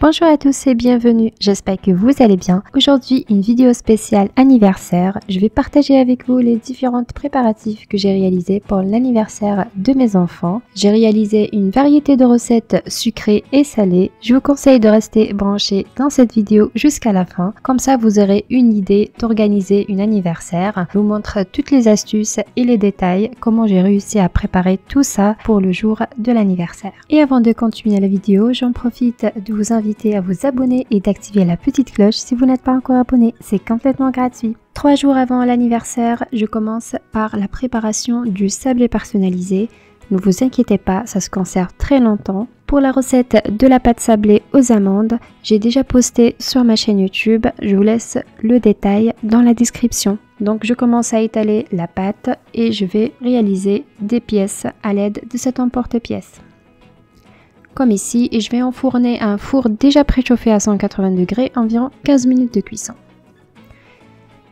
Bonjour à tous et bienvenue, j'espère que vous allez bien. Aujourd'hui, une vidéo spéciale anniversaire. Je vais partager avec vous les différentes préparatifs que j'ai réalisés pour l'anniversaire de mes enfants. J'ai réalisé une variété de recettes sucrées et salées. Je vous conseille de rester branché dans cette vidéo jusqu'à la fin. Comme ça, vous aurez une idée d'organiser une anniversaire. Je vous montre toutes les astuces et les détails, comment j'ai réussi à préparer tout ça pour le jour de l'anniversaire. Et avant de continuer la vidéo, j'en profite de vous inviter à vous abonner et d'activer la petite cloche si vous n'êtes pas encore abonné. C'est complètement gratuit. 3 jours avant l'anniversaire, je commence par la préparation du sablé personnalisé. Ne vous inquiétez pas, ça se conserve très longtemps. Pour la recette de la pâte sablée aux amandes, j'ai déjà posté sur ma chaîne YouTube. Je vous laisse le détail dans la description. Donc je commence à étaler la pâte et je vais réaliser des pièces à l'aide de cet emporte-pièces. Comme ici, et je vais enfourner un four déjà préchauffé à 180 degrés, environ 15 minutes de cuisson.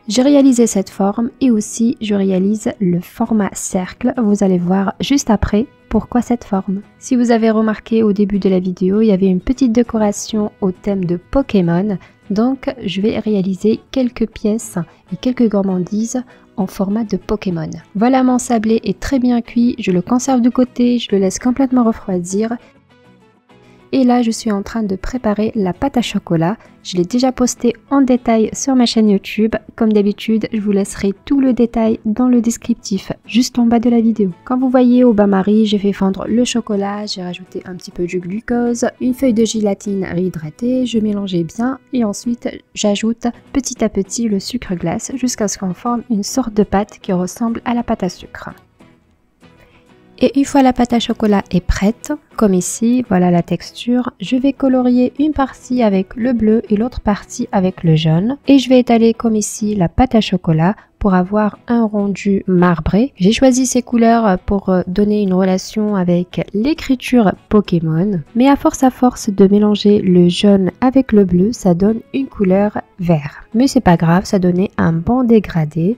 J'ai réalisé cette forme et aussi je réalise le format cercle. Vous allez voir juste après pourquoi cette forme. Si vous avez remarqué au début de la vidéo, il y avait une petite décoration au thème de Pokémon. Donc je vais réaliser quelques pièces et quelques gourmandises en format de Pokémon. Voilà, mon sablé est très bien cuit, je le conserve de côté, je le laisse complètement refroidir. Et là, je suis en train de préparer la pâte à chocolat. Je l'ai déjà postée en détail sur ma chaîne YouTube. Comme d'habitude, je vous laisserai tout le détail dans le descriptif, juste en bas de la vidéo. Comme vous voyez, au bain-marie, j'ai fait fondre le chocolat, j'ai rajouté un petit peu de glucose, une feuille de gélatine réhydratée, je mélangeais bien et ensuite j'ajoute petit à petit le sucre glace jusqu'à ce qu'on forme une sorte de pâte qui ressemble à la pâte à sucre. Et une fois la pâte à chocolat est prête, comme ici, voilà la texture, je vais colorier une partie avec le bleu et l'autre partie avec le jaune. Et je vais étaler comme ici la pâte à chocolat pour avoir un rendu marbré. J'ai choisi ces couleurs pour donner une relation avec l'écriture Pokémon. Mais à force de mélanger le jaune avec le bleu, ça donne une couleur vert. Mais c'est pas grave, ça donnait un bon dégradé.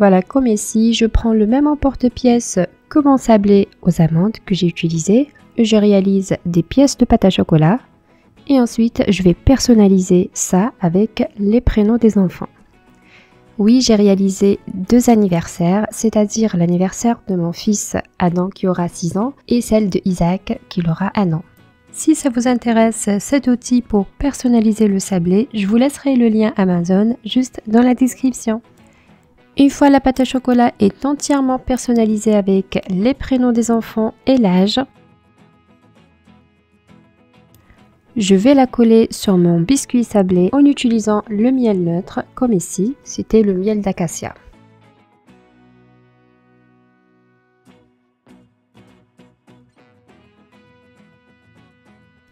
Voilà, comme ici, je prends le même emporte-pièces que mon sablé aux amandes que j'ai utilisé. Je réalise des pièces de pâte à chocolat. Et ensuite, je vais personnaliser ça avec les prénoms des enfants. Oui, j'ai réalisé 2 anniversaires, c'est-à-dire l'anniversaire de mon fils Adam qui aura 6 ans et celle de Isaac qui aura 1 an. Si ça vous intéresse cet outil pour personnaliser le sablé, je vous laisserai le lien Amazon juste dans la description. Une fois la pâte à chocolat est entièrement personnalisée avec les prénoms des enfants et l'âge, je vais la coller sur mon biscuit sablé en utilisant le miel neutre, comme ici, c'était le miel d'acacia.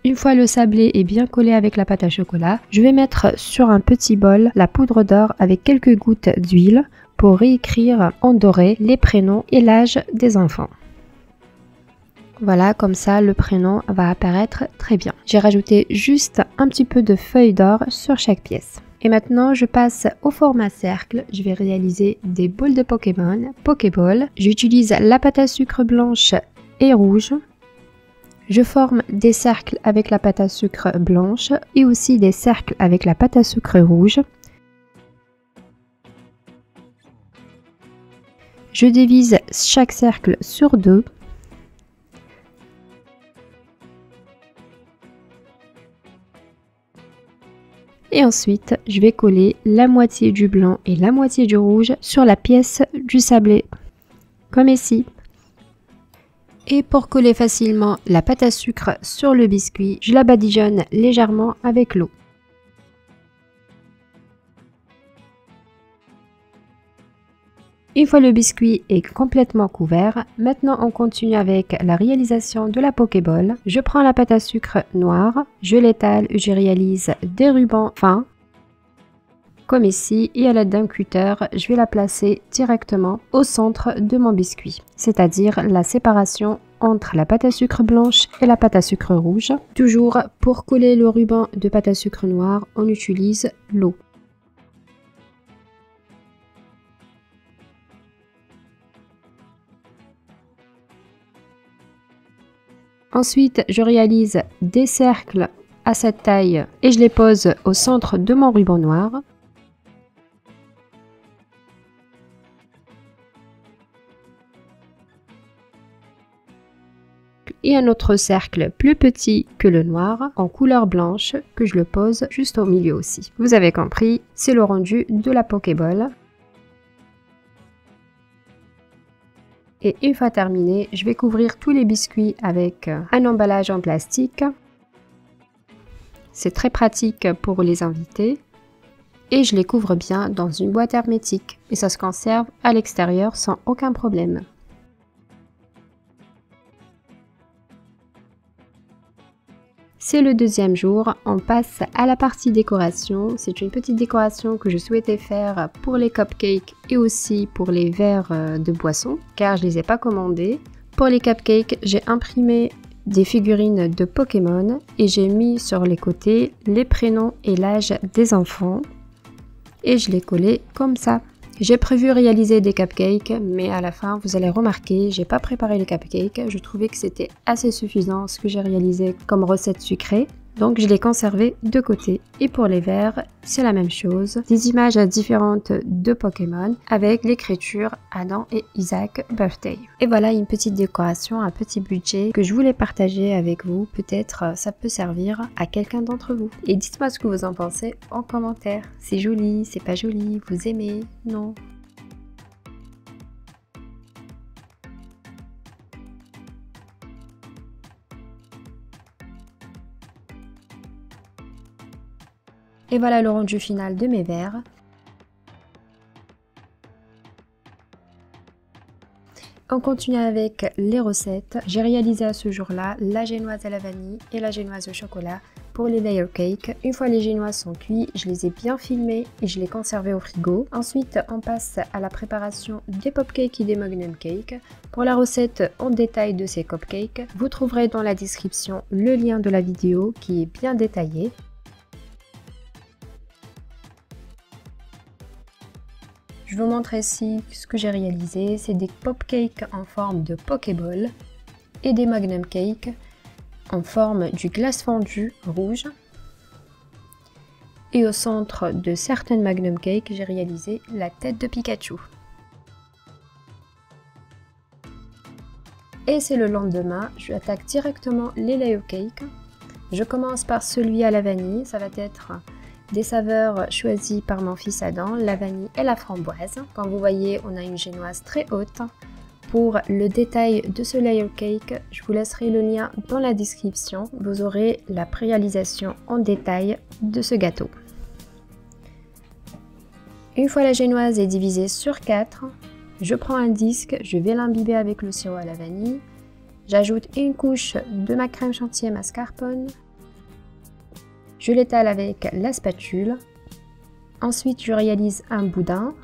Une fois le sablé est bien collé avec la pâte à chocolat, je vais mettre sur un petit bol la poudre d'or avec quelques gouttes d'huile pour réécrire en doré les prénoms et l'âge des enfants. Voilà, comme ça le prénom va apparaître très bien. J'ai rajouté juste un petit peu de feuilles d'or sur chaque pièce. Et maintenant, je passe au format cercle. Je vais réaliser des boules de Pokémon, Pokéball. J'utilise la pâte à sucre blanche et rouge. Je forme des cercles avec la pâte à sucre blanche et aussi des cercles avec la pâte à sucre rouge. Je divise chaque cercle sur 2. Et ensuite, je vais coller la moitié du blanc et la moitié du rouge sur la pièce du sablé, comme ici. Et pour coller facilement la pâte à sucre sur le biscuit, je la badigeonne légèrement avec l'eau. Une fois le biscuit est complètement couvert, maintenant on continue avec la réalisation de la Pokéball. Je prends la pâte à sucre noire, je l'étale, je réalise des rubans fins, comme ici, et à l'aide d'un cutter, je vais la placer directement au centre de mon biscuit, c'est-à-dire la séparation entre la pâte à sucre blanche et la pâte à sucre rouge. Toujours pour coller le ruban de pâte à sucre noire, on utilise l'eau. Ensuite, je réalise des cercles à cette taille et je les pose au centre de mon ruban noir. Et un autre cercle plus petit que le noir en couleur blanche que je le pose juste au milieu aussi. Vous avez compris, c'est le rendu de la Pokéball. Et une fois terminé, je vais couvrir tous les biscuits avec un emballage en plastique. C'est très pratique pour les invités. Et je les couvre bien dans une boîte hermétique. Et ça se conserve à l'extérieur sans aucun problème. C'est le deuxième jour, on passe à la partie décoration. C'est une petite décoration que je souhaitais faire pour les cupcakes et aussi pour les verres de boisson, car je ne les ai pas commandés. Pour les cupcakes, j'ai imprimé des figurines de Pokémon et j'ai mis sur les côtés les prénoms et l'âge des enfants. Et je l'ai collé comme ça. J'ai prévu réaliser des cupcakes, mais à la fin, vous allez remarquer, j'ai pas préparé les cupcakes. Je trouvais que c'était assez suffisant ce que j'ai réalisé comme recette sucrée. Donc je l'ai conservé de côté. Et pour les verres, c'est la même chose. Des images différentes de Pokémon avec l'écriture Adam et Isaac Birthday. Et voilà une petite décoration, un petit budget que je voulais partager avec vous. Peut-être ça peut servir à quelqu'un d'entre vous. Et dites-moi ce que vous en pensez en commentaire. C'est joli, c'est pas joli, vous aimez, non? Et voilà le rendu final de mes verres. On continue avec les recettes. J'ai réalisé à ce jour-là la génoise à la vanille et la génoise au chocolat pour les layer cakes. Une fois les génoises sont cuits, je les ai bien filmés et je les conservés au frigo. Ensuite, on passe à la préparation des popcakes et des magnum cakes. Pour la recette en détail de ces cupcakes, vous trouverez dans la description le lien de la vidéo qui est bien détaillé. Je vous montre ici ce que j'ai réalisé, c'est des popcakes en forme de Pokéball et des magnum cakes en forme du glace fondue rouge. Et au centre de certaines magnum cakes, j'ai réalisé la tête de Pikachu. Et c'est le lendemain, je attaque directement les layer cakes. Je commence par celui à la vanille, ça va être des saveurs choisies par mon fils Adam, la vanille et la framboise. Comme vous voyez, on a une génoise très haute. Pour le détail de ce layer cake, je vous laisserai le lien dans la description. Vous aurez la réalisation en détail de ce gâteau. Une fois la génoise est divisée sur 4, je prends un disque, je vais l'imbiber avec le sirop à la vanille. J'ajoute une couche de ma crème chantilly mascarpone. Je l'étale avec la spatule. Ensuite, je réalise un boudin.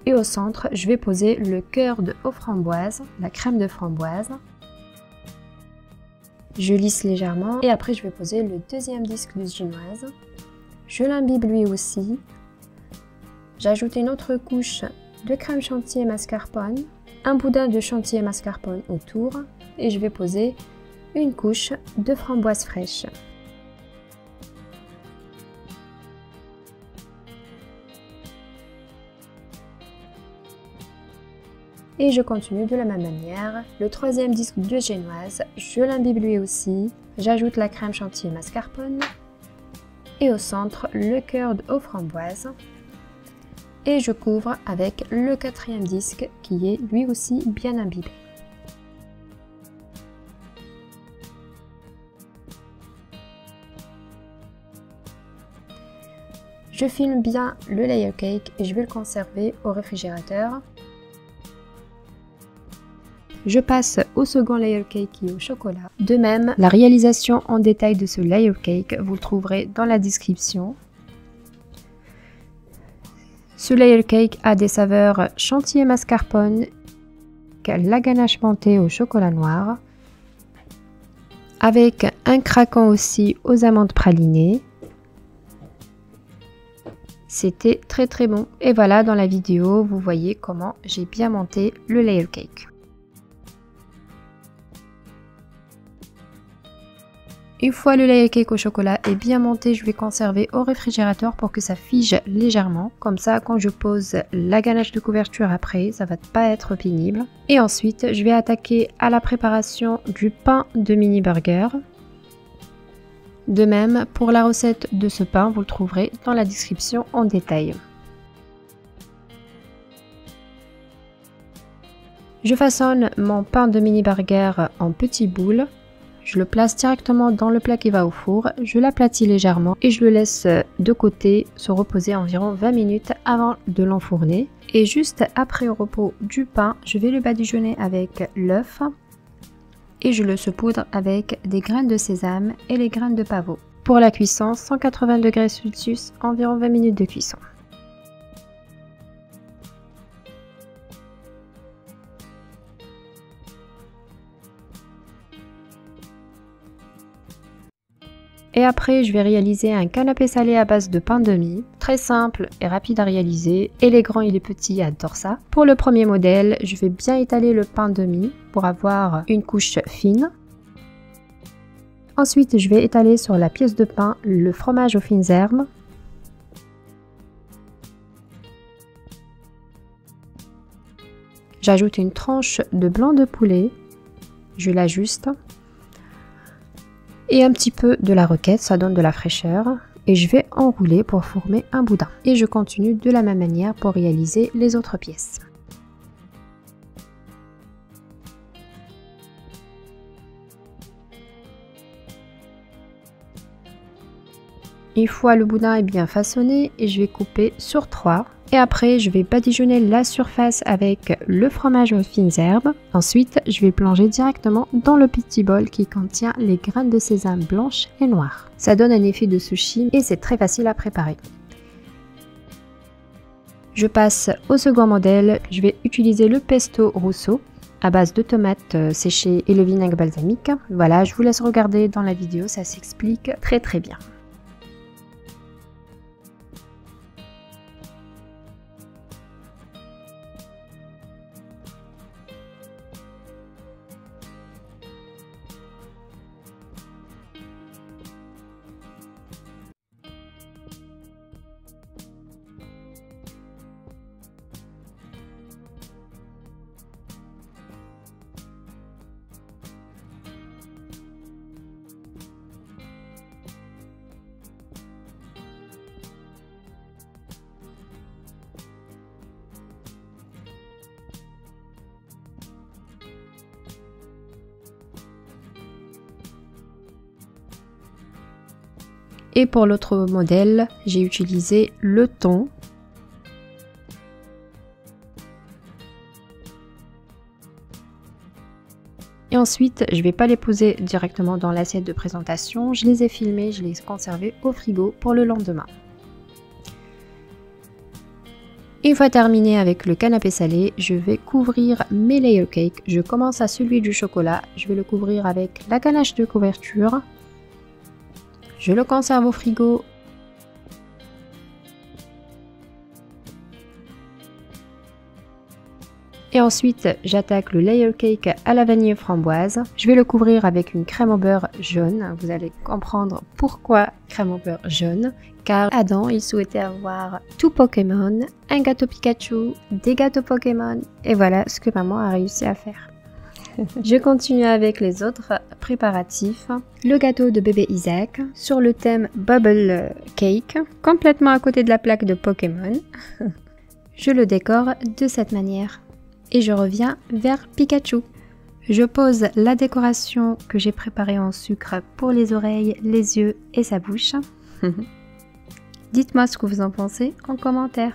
Et au centre, je vais poser le cœur aux framboises, la crème de framboise. Je lisse légèrement et après, je vais poser le deuxième disque de génoise. Je l'imbibe lui aussi. J'ajoute une autre couche de crème chantilly mascarpone, un boudin de chantilly mascarpone autour et je vais poser une couche de framboise fraîche. Et je continue de la même manière. Le troisième disque de génoise, je l'imbibe lui aussi. J'ajoute la crème chantilly mascarpone. Et au centre, le cœur aux framboises. Et je couvre avec le quatrième disque qui est lui aussi bien imbibé. Je filme bien le layer cake et je vais le conserver au réfrigérateur. Je passe au second layer cake qui est au chocolat. De même, la réalisation en détail de ce layer cake, vous le trouverez dans la description. Ce layer cake a des saveurs chantilly mascarpone, la ganache mentée au chocolat noir, avec un craquant aussi aux amandes pralinées. C'était très très bon. Et voilà, dans la vidéo, vous voyez comment j'ai bien monté le layer cake. Une fois le layer cake au chocolat est bien monté, je vais conserver au réfrigérateur pour que ça fige légèrement. Comme ça, quand je pose la ganache de couverture après, ça va pas être pénible. Et ensuite, je vais attaquer à la préparation du pain de mini burger. De même, pour la recette de ce pain, vous le trouverez dans la description en détail. Je façonne mon pain de mini burger en petits boules. Je le place directement dans le plat qui va au four, je l'aplatis légèrement et je le laisse de côté se reposer environ 20 minutes avant de l'enfourner. Et juste après le repos du pain, je vais le badigeonner avec l'œuf et je le saupoudre avec des graines de sésame et les graines de pavot. Pour la cuisson, 180 degrés Celsius, environ 20 minutes de cuisson. Et après, je vais réaliser un canapé salé à base de pain de mie. Très simple et rapide à réaliser. Et les grands et les petits adorent ça. Pour le premier modèle, je vais bien étaler le pain de mie pour avoir une couche fine. Ensuite, je vais étaler sur la pièce de pain le fromage aux fines herbes. J'ajoute une tranche de blanc de poulet. Je l'ajuste. Et un petit peu de la roquette, ça donne de la fraîcheur. Et je vais enrouler pour former un boudin. Et je continue de la même manière pour réaliser les autres pièces. Une fois le boudin est bien façonné, je vais couper sur 3. Et après, je vais badigeonner la surface avec le fromage aux fines herbes. Ensuite, je vais plonger directement dans le petit bol qui contient les graines de sésame blanches et noires. Ça donne un effet de sushi et c'est très facile à préparer. Je passe au second modèle. Je vais utiliser le pesto rousseau à base de tomates séchées et le vinaigre balsamique. Voilà, je vous laisse regarder dans la vidéo, ça s'explique très bien. Et pour l'autre modèle, j'ai utilisé le thon. Et ensuite, je ne vais pas les poser directement dans l'assiette de présentation. Je les ai filmés, je les ai conservés au frigo pour le lendemain. Une fois terminé avec le canapé salé, je vais couvrir mes layer cakes. Je commence à celui du chocolat. Je vais le couvrir avec la ganache de couverture. Je le conserve au frigo. Et ensuite, j'attaque le layer cake à la vanille framboise. Je vais le couvrir avec une crème au beurre jaune. Vous allez comprendre pourquoi crème au beurre jaune. Car Adam, il souhaitait avoir tout Pokémon, un gâteau Pikachu, des gâteaux Pokémon. Et voilà ce que maman a réussi à faire. Je continue avec les autres préparatifs. Le gâteau de bébé Isaac sur le thème Bubble Cake, complètement à côté de la plaque de Pokémon. Je le décore de cette manière. Et je reviens vers Pikachu. Je pose la décoration que j'ai préparée en sucre pour les oreilles, les yeux et sa bouche. Dites-moi ce que vous en pensez en commentaire.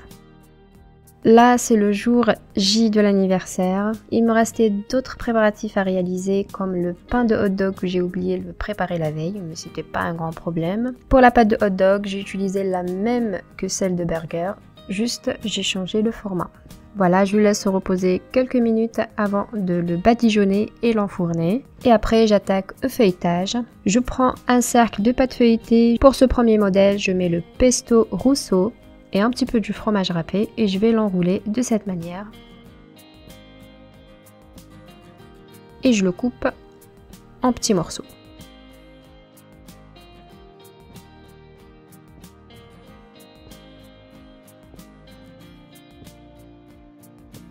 Là, c'est le jour J de l'anniversaire. Il me restait d'autres préparatifs à réaliser comme le pain de hot dog que j'ai oublié de préparer la veille, mais c'était pas un grand problème. Pour la pâte de hot dog, j'ai utilisé la même que celle de burger, juste j'ai changé le format. Voilà, je le laisse se reposer quelques minutes avant de le badigeonner et l'enfourner. Et après, j'attaque au feuilletage. Je prends un cercle de pâte feuilletée. Pour ce premier modèle, je mets le pesto rousseau et un petit peu du fromage râpé et je vais l'enrouler de cette manière. Et je le coupe en petits morceaux.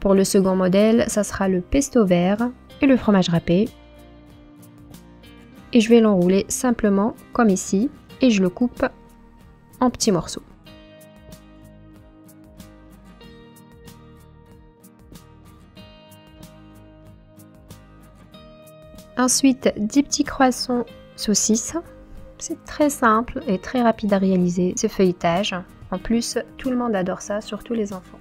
Pour le second modèle, ça sera le pesto vert et le fromage râpé. Et je vais l'enrouler simplement comme ici et je le coupe en petits morceaux. Ensuite, 10 petits croissants saucisses. C'est très simple et très rapide à réaliser ce feuilletage. En plus, tout le monde adore ça, surtout les enfants.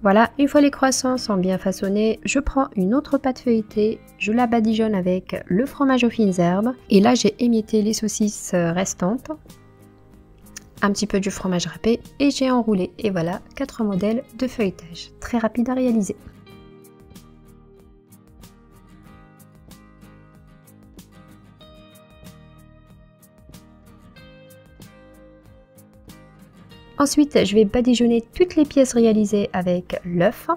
Voilà, une fois les croissants sont bien façonnés, je prends une autre pâte feuilletée, je la badigeonne avec le fromage aux fines herbes. Et là, j'ai émietté les saucisses restantes, un petit peu du fromage râpé et j'ai enroulé. Et voilà, 4 modèles de feuilletage. Très rapide à réaliser. Ensuite, je vais badigeonner toutes les pièces réalisées avec l'œuf.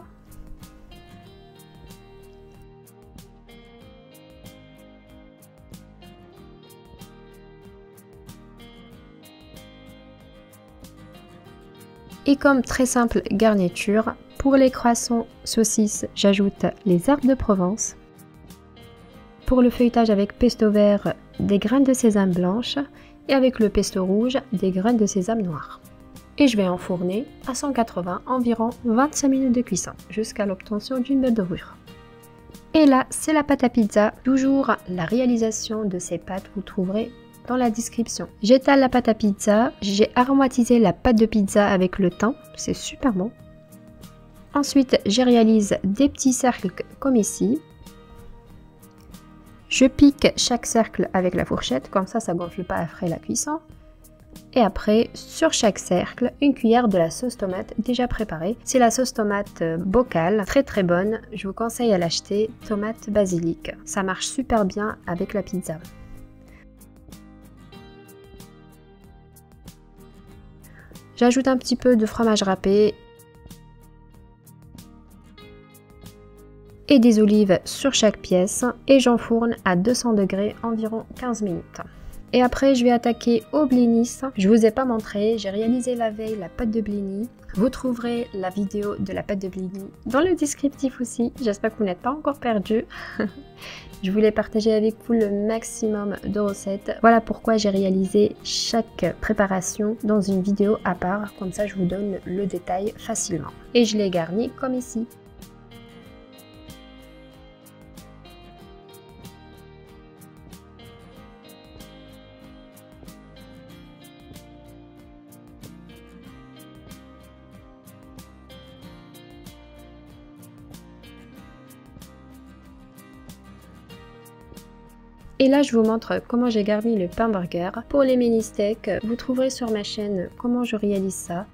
Et comme très simple garniture, pour les croissants saucisses, j'ajoute les herbes de Provence. Pour le feuilletage avec pesto vert, des graines de sésame blanches et avec le pesto rouge, des graines de sésame noires. Et je vais enfourner à 180 environ 25 minutes de cuisson jusqu'à l'obtention d'une belle dorure. Et là, c'est la pâte à pizza. Toujours la réalisation de ces pâtes, vous trouverez dans la description. J'étale la pâte à pizza, j'ai aromatisé la pâte de pizza avec le thym, c'est super bon. Ensuite, je réalise des petits cercles comme ici. Je pique chaque cercle avec la fourchette, comme ça ne gonfle pas après la cuisson. Et après, sur chaque cercle, une cuillère de la sauce tomate déjà préparée. C'est la sauce tomate Bocal, très très bonne. Je vous conseille à l'acheter, tomate basilic. Ça marche super bien avec la pizza. J'ajoute un petit peu de fromage râpé et des olives sur chaque pièce et j'enfourne à 200 degrés environ 15 minutes. Et après, je vais attaquer au blinis. Je vous ai pas montré, j'ai réalisé la veille la pâte de blini. Vous trouverez la vidéo de la pâte de blini dans le descriptif aussi. J'espère que vous n'êtes pas encore perdu. Je voulais partager avec vous le maximum de recettes. Voilà pourquoi j'ai réalisé chaque préparation dans une vidéo à part. Comme ça, je vous donne le détail facilement. Et je l'ai garni comme ici. Et là, je vous montre comment j'ai garni le pain burger. Pour les mini steaks, vous trouverez sur ma chaîne comment je réalise ça.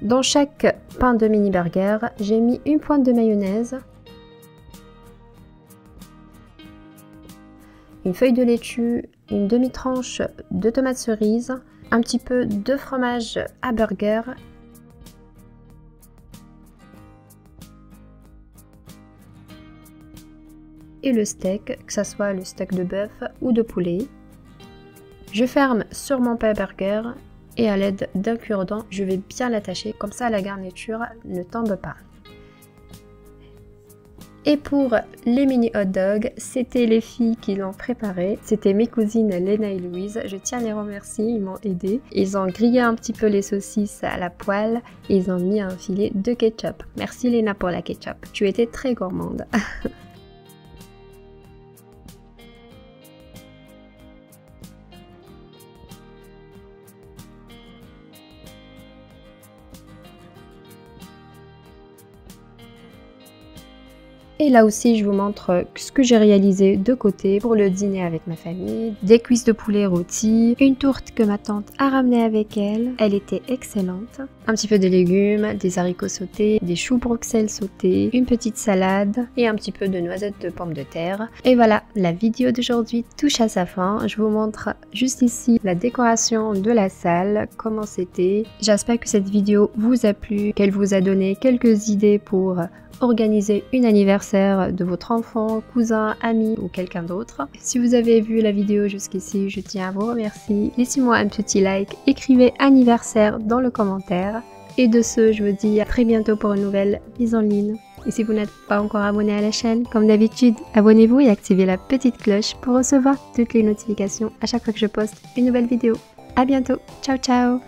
Dans chaque pain de mini burger, j'ai mis une pointe de mayonnaise, une feuille de laitue, une demi-tranche de tomates cerises, un petit peu de fromage à burger et le steak, que ce soit le steak de bœuf ou de poulet. Je ferme sur mon pain burger et à l'aide d'un cure-dent, je vais bien l'attacher, comme ça la garniture ne tombe pas. Et pour les mini hot dogs, c'était les filles qui l'ont préparé. C'était mes cousines Léna et Louise. Je tiens à les remercier, ils m'ont aidé. Ils ont grillé un petit peu les saucisses à la poêle et ils ont mis un filet de ketchup. Merci Léna pour la ketchup. Tu étais très gourmande. Et là aussi, je vous montre ce que j'ai réalisé de côté pour le dîner avec ma famille. Des cuisses de poulet rôties, une tourte que ma tante a ramenée avec elle. Elle était excellente. Un petit peu de légumes, des haricots sautés, des choux Bruxelles sautés, une petite salade et un petit peu de noisettes de pommes de terre. Et voilà, la vidéo d'aujourd'hui touche à sa fin. Je vous montre juste ici la décoration de la salle, comment c'était. J'espère que cette vidéo vous a plu, qu'elle vous a donné quelques idées pour organiser un anniversaire de votre enfant, cousin, ami ou quelqu'un d'autre. Si vous avez vu la vidéo jusqu'ici, je tiens à vous remercier. Laissez-moi un petit like, écrivez anniversaire dans le commentaire. Et de ce, je vous dis à très bientôt pour une nouvelle mise en ligne. Et si vous n'êtes pas encore abonné à la chaîne, comme d'habitude, abonnez-vous et activez la petite cloche pour recevoir toutes les notifications à chaque fois que je poste une nouvelle vidéo. À bientôt, ciao ciao!